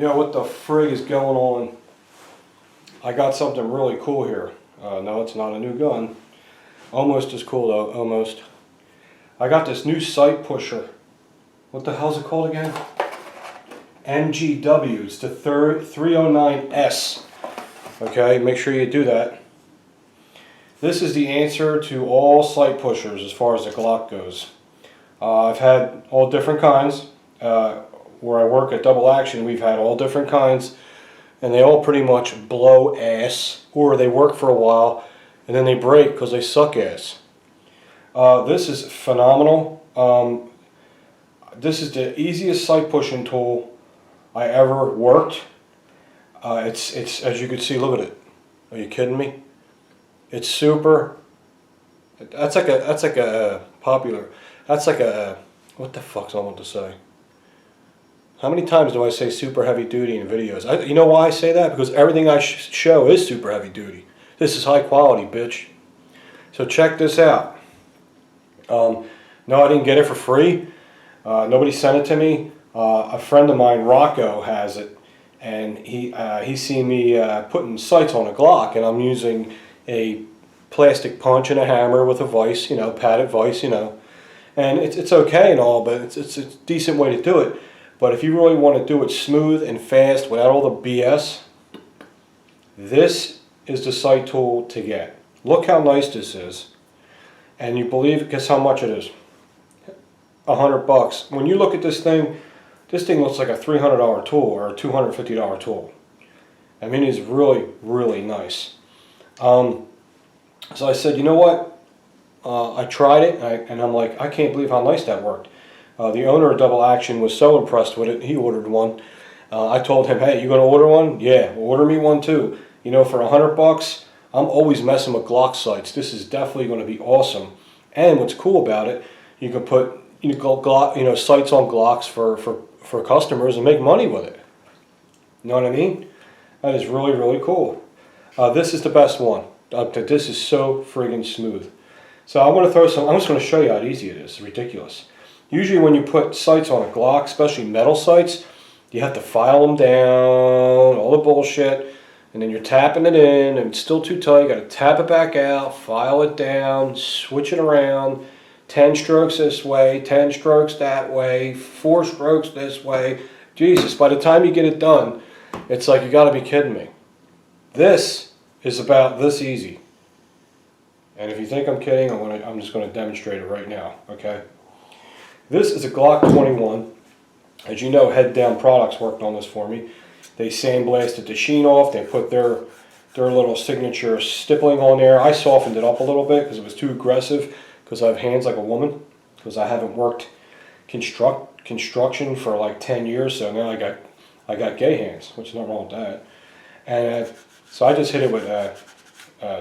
Yo, what the frig is going on? I got something really cool here. No, it's not a new gun. Almost as cool though, almost. I got this new sight pusher. What the hell's it called again? MGW, it's the 309S. Okay, make sure you do that. This is the answer to all sight pushers as far as the Glock goes. I've had all different kinds. Where I work at Double Action, we've had all different kinds, and they all pretty much blow ass, or they work for a while, and then they break because they suck ass. This is phenomenal. This is the easiest sight pushing tool I ever worked. It's as you can see, look at it. Are you kidding me? It's super. That's like a what the fuck's I want to say? How many times do I say super heavy duty in videos? You know why I say that? Because everything I show is super heavy duty. This is high quality, bitch. So check this out. No, I didn't get it for free. Nobody sent it to me. A friend of mine, Rocco, has it, and he's seen me putting sights on a Glock, and I'm using a plastic punch and a hammer with a vise, you know, padded vise, you know, and it's okay and all, but it's a decent way to do it. But if you really want to do it smooth and fast without all the BS, this is the sight tool to get. Look how nice this is. And you believe, guess how much it is? $100. When you look at this thing looks like a $300 tool or a $250 tool. I mean, it's really, really nice. So I said, you know what? I tried it, and I'm like, I can't believe how nice that worked. The owner of Double Action was so impressed with it, he ordered one. I told him, hey, you gonna order one? Yeah, order me one too. You know, for $100, I'm always messing with Glock sights. This is definitely gonna be awesome. And what's cool about it, you can put sights on Glocks for customers and make money with it. You know what I mean? That is really, really cool. This is the best one. This is so friggin' smooth. So I'm just gonna show you how easy it is. It's ridiculous. Usually when you put sights on a Glock, especially metal sights, you have to file them down, all the bullshit, and then you're tapping it in, and it's still too tight. You got to tap it back out, file it down, switch it around, 10 strokes this way, 10 strokes that way, 4 strokes this way. Jesus, by the time you get it done, it's like, you got to be kidding me. This is about this easy. And if you think I'm kidding, I'm just going to demonstrate it right now, okay? This is a Glock 21. As you know, Head Down Products worked on this for me. They sandblasted the sheen off. They put their little signature stippling on there. I softened it up a little bit because it was too aggressive, because I have hands like a woman, because I haven't worked construction for like 10 years, so now I got gay hands, which is not wrong with that. And so I just hit it with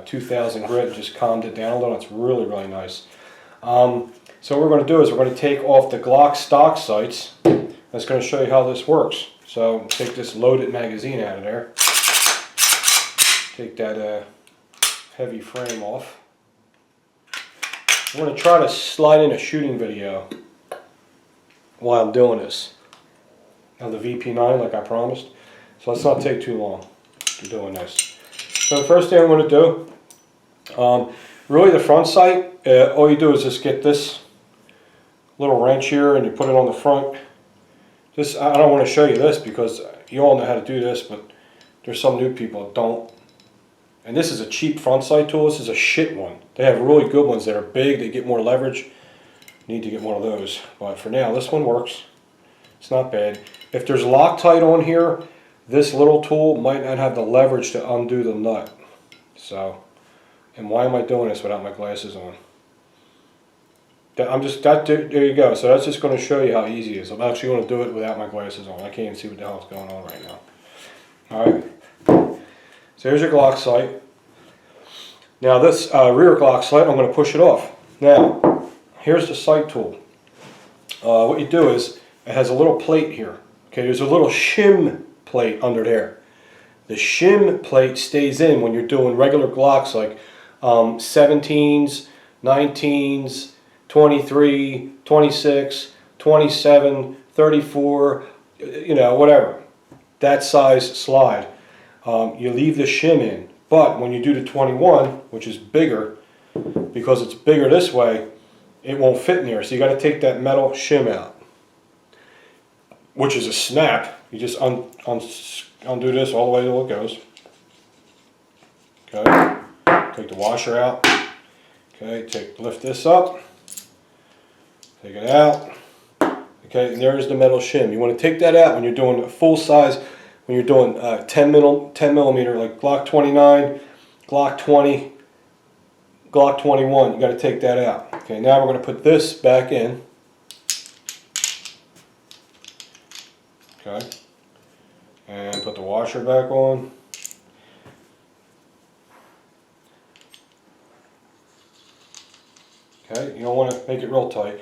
2000 grit and just calmed it down a little. It's really, really nice. So what we're going to do is we're going to take off the Glock stock sights. That's going to show you how this works. So take this loaded magazine out of there. Take that heavy frame off. I'm going to try to slide in a shooting video while I'm doing this of the VP9 like I promised. So let's not take too long in doing this. So the first thing I'm going to do, really the front sight, all you do is just get this little wrench here and you put it on the front. I don't want to show you this because you all know how to do this, but there's some new people that don't. And this is a cheap front sight tool. This is a shit one. They have really good ones that are big. They get more leverage. Need to get one of those. But for now, this one works. It's not bad. If there's Loctite on here, this little tool might not have the leverage to undo the nut. So, and why am I doing this without my glasses on? There you go. So that's just going to show you how easy it is. I'm actually going to do it without my glasses on. I can't even see what the hell is going on right now. Alright. So here's your Glock sight. Now this rear Glock sight, I'm going to push it off. Now, here's the sight tool. What you do is, it has a little plate here. Okay, there's a little shim plate under there. The shim plate stays in when you're doing regular Glocks like 17s, 19s, 23, 26, 27, 34, you know, whatever. that size slide, you leave the shim in. But when you do the 21, which is bigger, because it's bigger this way, it won't fit in there. So you got to take that metal shim out, which is a snap. You just undo this all the way till it goes. Okay. Take the washer out. Okay. Lift this up. Take it out. Okay. And there's the metal shim. You want to take that out when you're doing a full size. When you're doing 10 millimeter, like Glock 29, Glock 20, Glock 21, you got to take that out. Okay, now we're going to put this back in. Okay, and put the washer back on. Okay, you don't want to make it real tight.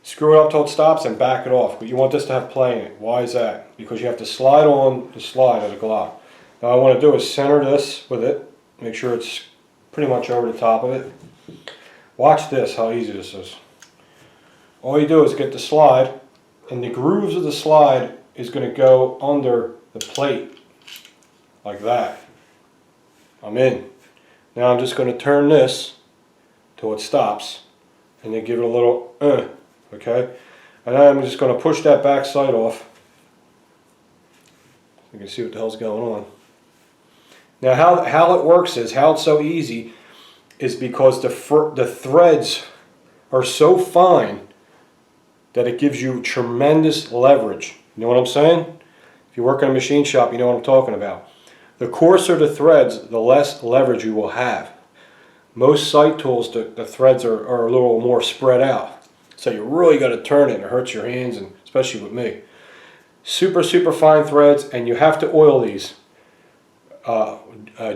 Screw it up till it stops and back it off. But you want this to have play in it. Why is that? Because you have to slide on the slide of the Glock. Now what I want to do is center this with it. Make sure it's pretty much over the top of it. Watch this, how easy this is. All you do is get the slide, and the grooves of the slide is going to go under the plate. Like that. I'm in. Now I'm just going to turn this till it stops. And then give it a little okay, and then I'm just going to push that back side off. You can see what the hell's going on. Now how it works is, how it's so easy is because the threads are so fine that it gives you tremendous leverage. You know what I'm saying? If you work in a machine shop, you know what I'm talking about. The coarser the threads, the less leverage you will have. Most sight tools, the threads are a little more spread out. So you really got to turn it. It hurts your hands, and especially with me. Super, super fine threads, and you have to oil these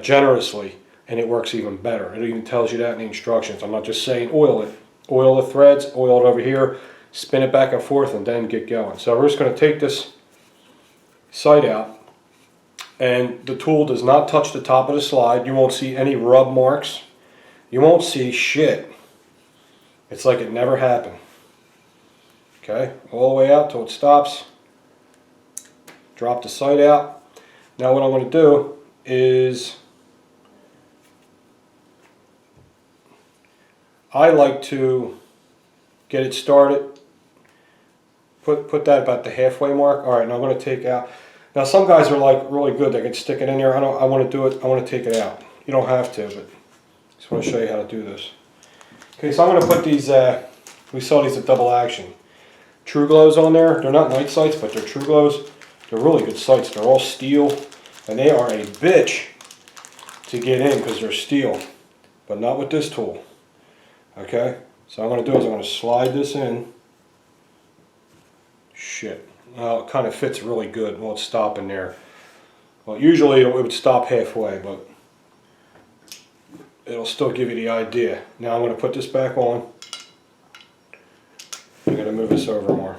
generously, and it works even better. It even tells you that in the instructions. I'm not just saying oil it. Oil the threads, oil it over here, spin it back and forth, and then get going. So we're just going to take this sight out, and the tool does not touch the top of the slide. You won't see any rub marks. You won't see shit. It's like it never happened. Okay, all the way out till it stops. Drop the sight out. Now what I'm going to do is, I like to get it started. Put that about the halfway mark. All right, now I'm going to take out. Now some guys are like really good. They can stick it in there. I want to do it. I want to take it out. You don't have to, but I just want to show you how to do this. Okay, so I'm going to put these. We saw these at Double Action. True Glows on there. They're not night sights, but they're True Glows. They're really good sights. They're all steel, and they are a bitch to get in because they're steel, but not with this tool. Okay, so what I'm going to do is I'm going to slide this in. Shit. Well, it kind of fits really good. Well, it's stopping there. Well, usually it would stop halfway, but it'll still give you the idea. Now I'm going to put this back on. I'm going to move this over more.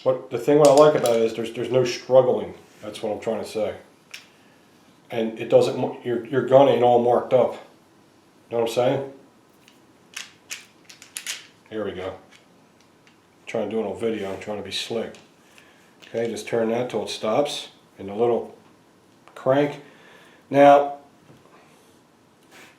What I like about it is there's no struggling. That's what I'm trying to say. And it doesn't. Your gun ain't all marked up. You know what I'm saying? Here we go. I'm trying to do it on video. I'm trying to be slick. Okay, just turn that till it stops, and the little crank. Now,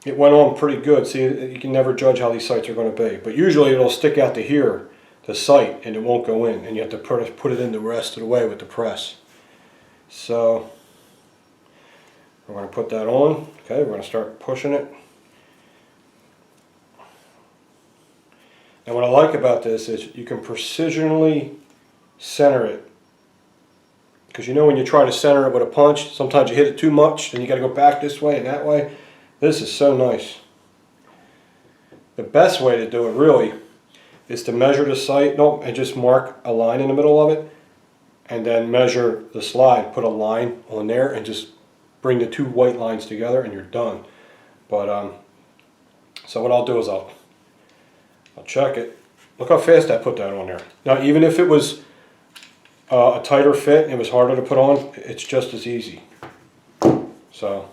it went on pretty good. See, you can never judge how these sights are going to be, but usually it'll stick out to here, the sight, and it won't go in, and you have to put it in the rest of the way with the press. So we're going to put that on. Okay, we're going to start pushing it. And what I like about this is you can precisionally center it. Because you know when you try to center it with a punch, sometimes you hit it too much, and you got to go back this way and that way. This is so nice. The best way to do it really is to measure the sight, and just mark a line in the middle of it, and then measure the slide, put a line on there, and just bring the two white lines together, and you're done. But so what I'll do is I'll check it. Look how fast I put that on there. Now, even if it was a tighter fit and it was harder to put on, it's just as easy. So.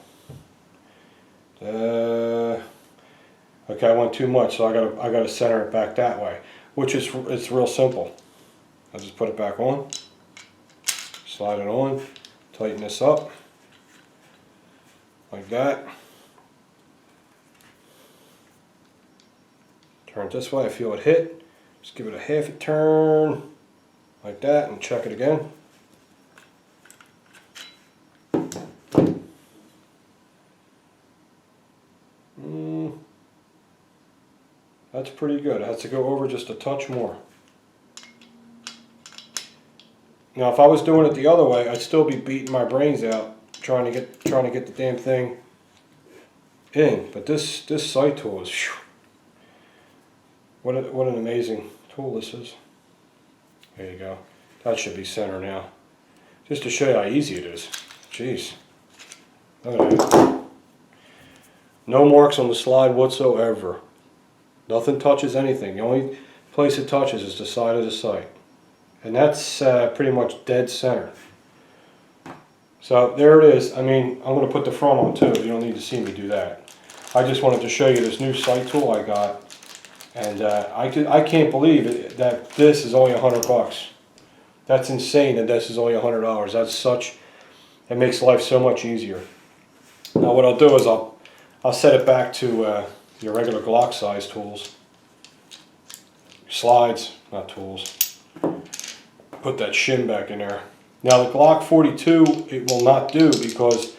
Okay, I went too much, so I gotta center it back that way. which is it's real simple. I'll just put it back on, slide it on, tighten this up like that. Turn it this way, I feel it hit. Just give it a half a turn like that and check it again. That's pretty good. It has to go over just a touch more. Now if I was doing it the other way, I'd still be beating my brains out trying to get the damn thing in. But this sight tool is whew, what an amazing tool this is. There you go. That should be center now. Just to show you how easy it is. Jeez. Look at that. No marks on the slide whatsoever. Nothing touches anything. The only place it touches is the side of the sight. And that's pretty much dead center. So there it is. I mean, I'm going to put the front on too. You don't need to see me do that. I just wanted to show you this new sight tool I got. And I can't believe it, that this is only $100. That's insane that this is only $100. That's such, it makes life so much easier. Now what I'll do is I'll set it back to your regular Glock size tools. Slides, not tools. Put that shim back in there. Now the Glock 42 it will not do because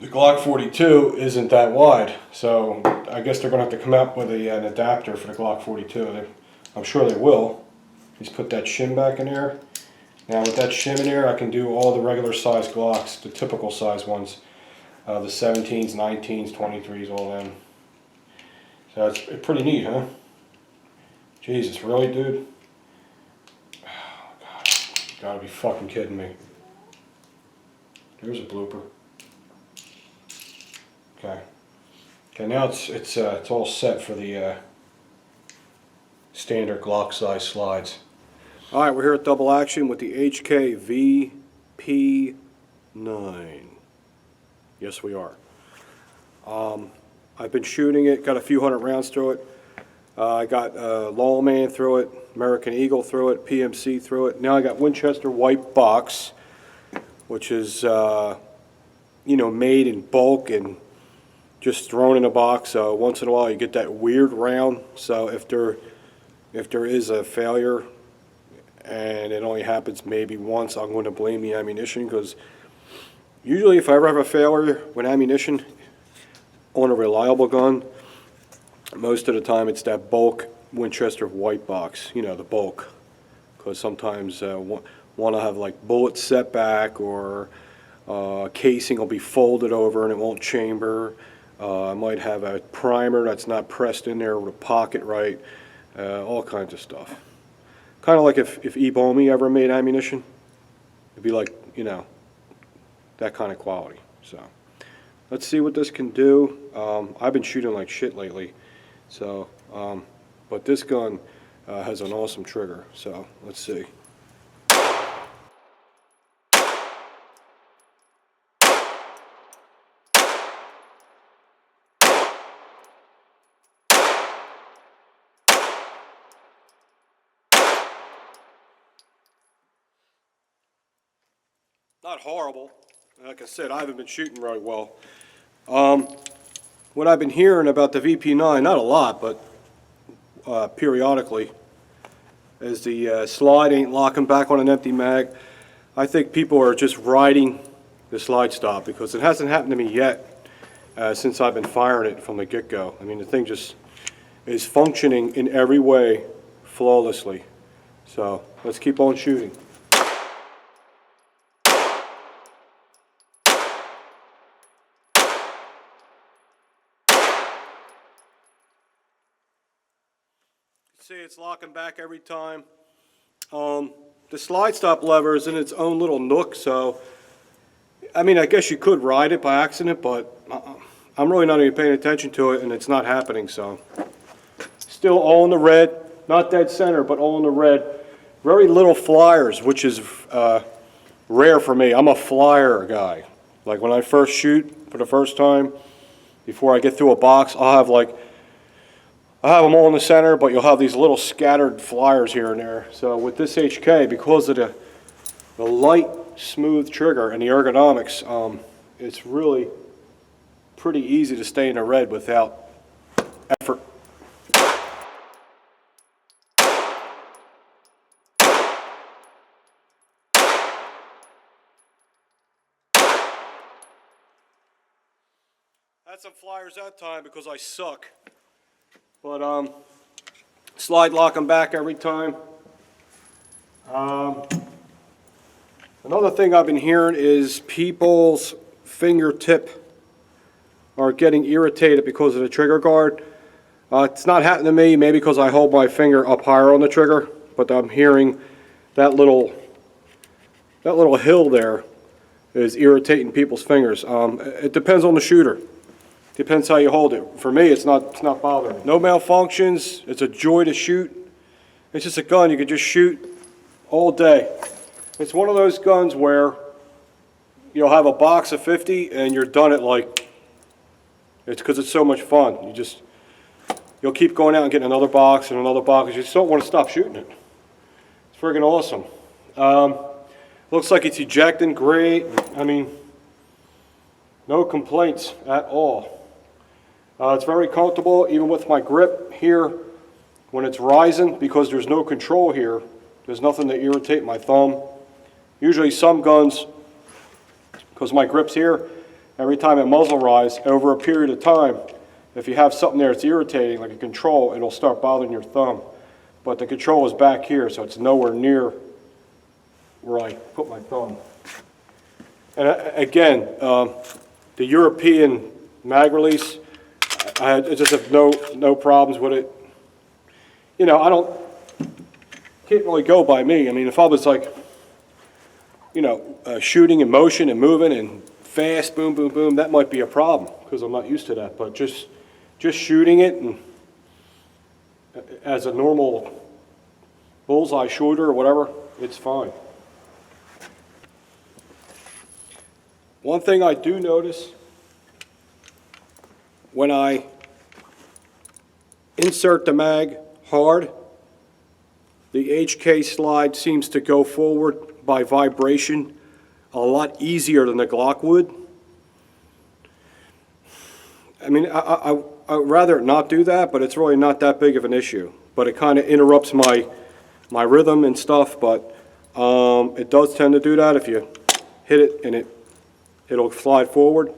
the Glock 42 isn't that wide. So I guess they're going to have to come out with an adapter for the Glock 42. I'm sure they will. Just put that shim back in there. Now with that shim in there I can do all the regular size Glocks, the typical size ones. The 17s, 19s, 23s, all them. So it's pretty neat, huh? Jesus, really, dude? Oh, God. You gotta be fucking kidding me. Here's a blooper. Okay. Okay, now it's all set for the standard Glock size slides. All right, we're here at Double Action with the HK VP9. Yes, we are. I've been shooting it, got a few hundred rounds through it. I got Lawman through it, American Eagle through it, PMC through it. Now I got Winchester White Box, which is, you know, made in bulk and just thrown in a box. So once in a while you get that weird round. So if there is a failure and it only happens maybe once, I'm going to blame the ammunition, because usually if I ever have a failure with ammunition on a reliable gun, most of the time it's that bulk Winchester White Box, you know, the bulk. Because sometimes one will have like bullet setback, or casing will be folded over and it won't chamber. I might have a primer that's not pressed in there with a pocket right, all kinds of stuff. Kind of like if Ebomi ever made ammunition, it'd be like, you know, that kind of quality. So let's see what this can do. I've been shooting like shit lately, so but this gun has an awesome trigger, so let's see. Not horrible. Like I said, I haven't been shooting very well. What I've been hearing about the VP9, not a lot, but periodically, is the slide ain't locking back on an empty mag. I think people are just riding the slide stop, because it hasn't happened to me yet since I've been firing it from the get-go. I mean, the thing just is functioning in every way flawlessly. So let's keep on shooting. See, it's locking back every time. The slide stop lever is in its own little nook, so I mean, I guess you could ride it by accident, but I'm really not even paying attention to it, and it's not happening. So still all in the red, not dead center, but all in the red. Very little flyers, which is rare for me. I'm a flyer guy. Like when I first shoot for the first time, before I get through a box, I'll have like I have them all in the center, but you'll have these little scattered flyers here and there. So with this HK, because of the light, smooth trigger and the ergonomics, it's really pretty easy to stay in the red without effort. Had some flyers that time because I suck. But slide lock them back every time. Another thing I've been hearing is people's fingertip are getting irritated because of the trigger guard. It's not happening to me, maybe because I hold my finger up higher on the trigger, but I'm hearing that little hill there is irritating people's fingers. It depends on the shooter. Depends how you hold it. For me, it's not bothering me. No malfunctions. It's a joy to shoot. It's just a gun you can just shoot all day. It's one of those guns where you'll have a box of 50 and you're done at it's because it's so much fun. You'll keep going out and getting another box and another box. You just don't want to stop shooting it. It's friggin' awesome. Looks like it's ejecting great. I mean, no complaints at all. It's very comfortable, even with my grip here when it's rising, because there's no control here. There's nothing to irritate my thumb. Usually some guns, because my grip's here, every time it muzzle rise, over a period of time, if you have something there that's irritating, like a control, it'll start bothering your thumb. But the control is back here, so it's nowhere near where I put my thumb. And again, the European mag release, I just have no problems with it. You know, can't really go by me. I mean, if I was like, you know, shooting in motion and moving and fast, boom, boom, boom, that might be a problem because I'm not used to that. But just shooting it and as a normal bullseye shooter or whatever, it's fine. One thing I do notice when I insert the mag hard, the HK slide seems to go forward by vibration a lot easier than the Glock would. I mean, I'd rather not do that, but it's really not that big of an issue. But it kind of interrupts my rhythm and stuff, but it does tend to do that if you hit it and it'll slide forward.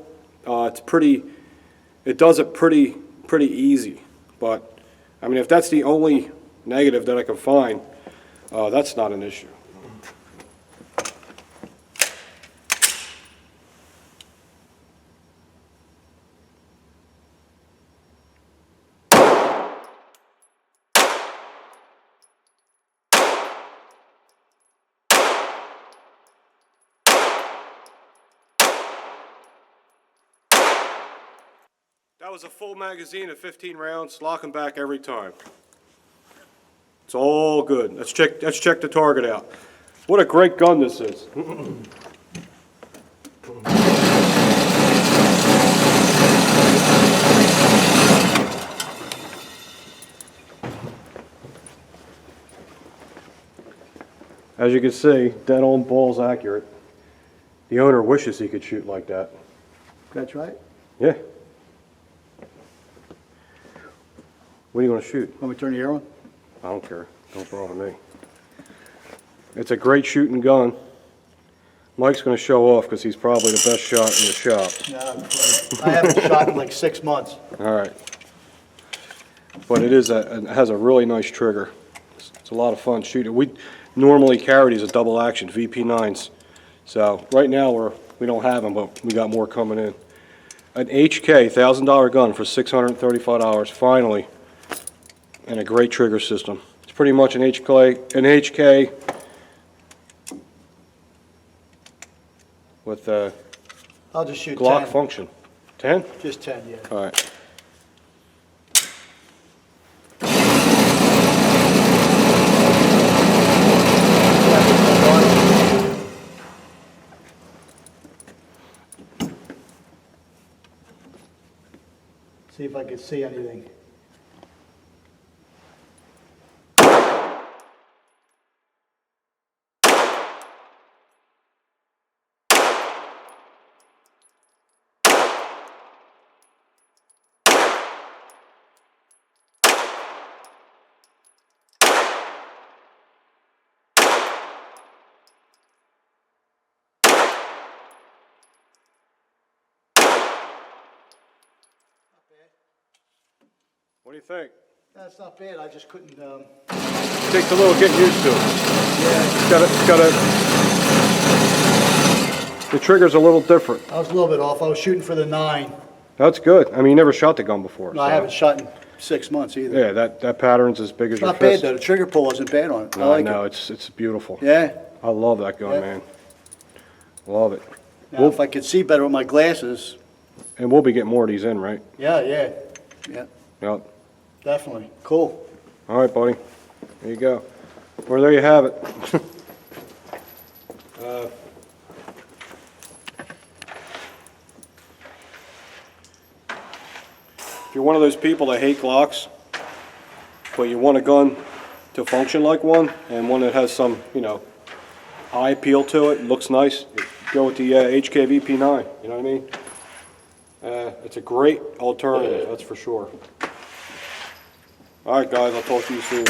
It does it pretty easy, but I mean, if that's the only negative that I can find, that's not an issue. That was a full magazine of 15 rounds, lock them back every time. It's all good. Let's check the target out. What a great gun this is. As you can see, dead on balls accurate. The owner wishes he could shoot like that. That's right. Yeah. What are you going to shoot? Want me to turn the air on? I don't care. Don't bother me. It's a great shooting gun. Mike's going to show off because he's probably the best shot in the shop. No, I haven't shot in like 6 months. All right. But it has a really nice trigger. It's a lot of fun shooting. We normally carry these as double action VP9s. So right now we don't have them, but we got more coming in. An HK $1,000 gun for $635 finally. And a great trigger system. It's pretty much an HK with a I'll just shoot Glock 10. function. 10? Just 10, yeah. All right. See if I can see anything. What do you think? That's not bad, I just couldn't, Takes a little getting used to. The trigger's a little different. I was a little bit off. I was shooting for the 9. That's good. I mean, you never shot the gun before. No, I so. haven't shot in 6 months either. Yeah, that pattern's as big as your Not bad fist. though, the trigger pull wasn't bad on it. I No, like no, it. it's beautiful. Yeah. I love that gun, Yeah. man. Love it. Now, if I could see better with my glasses, And we'll be getting more of these in, right? yeah, Yep. definitely. Cool. All right, buddy. There you go. Well, there you have it. If you're one of those people that hate Glocks, but you want a gun to function like one, and one that has some, eye appeal to it, looks nice, go with the HK VP9, you know what I mean? It's a great alternative, that's for sure. All right, guys, I'll talk to you soon.